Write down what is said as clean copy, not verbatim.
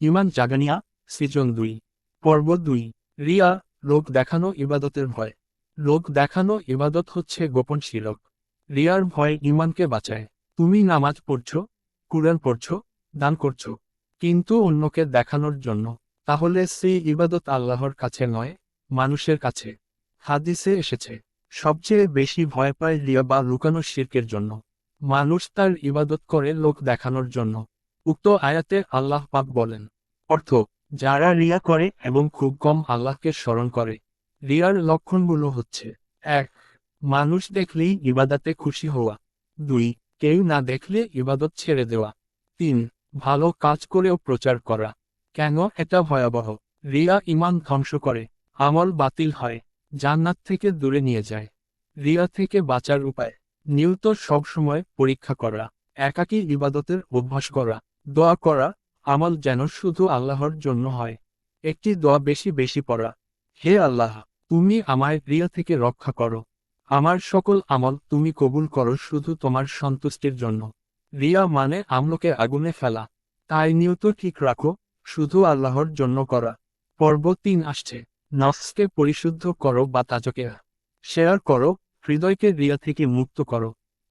ইমান জাগানিয়া season 2 পর্ব 2। রিয়া, লোক দেখানো ইবাদতের ভয়। লোক দেখানো ইবাদত হচ্ছে গোপন শিরক। রিয়ার ভয় ইমানকে বাঁচায়। তুমি নামাজ পড়ছো, কুরআন পড়ছো, দান করছো, কিন্তু অন্যকে দেখানোর জন্য, তাহলে সেই ইবাদত আল্লাহর কাছে নয়, মানুষের কাছে। হাদিসে এসেছে, সবচেয়ে বেশি ভয় পায় রিয়া বা লুকানো শিরকের জন্য। মানুষ তার ইবাদত করে লোক দেখানোর জন্য। উক্ত আয়াতে আল্লাহ পাক বলেন, অর্থ, যারা রিয়া করে এবং খুব কম আল্লাহকে স্মরণ করে। রিয়ার লক্ষণগুলো হচ্ছে: 1. মানুষ দেখলেই ইবাদতে খুশি হওয়া। 2. কেউ না দেখলে ইবাদত ছেড়ে দেওয়া। 3. ভালো কাজ করেও প্রচার করা। কেন এটা ভয়াবহ? রিয়া ঈমান ধ্বংস করে, আমল বাতিল হয়, জান্নাত থেকে দূরে নিয়ে যায়। রিয়া থেকে বাঁচার উপায়: নিয়ত সবসময় পরীক্ষা করা, একাকী ইবাদতের অভ্যাস করা, দোয়া করা, আমল যেন শুধু আল্লাহর জন্য হয়। একটি দোয়া বেশি বেশি পড়া: হে আল্লাহ, তুমি আমায় রিয়া থেকে রক্ষা করো। আমার সকল আমল তুমি কবুল করো শুধু তোমার সন্তুষ্টির জন্য। রিয়া মানে আমলকে আগুনে ফেলা, তাই নিয়ত ঠিক রাখো, শুধু আল্লাহর জন্য করা। পর্ব 3 আসছে। নফসকে পরিশুদ্ধ করো বা তাজকে শেয়ার করো, হৃদয়কে রিয়া থেকে মুক্ত করো।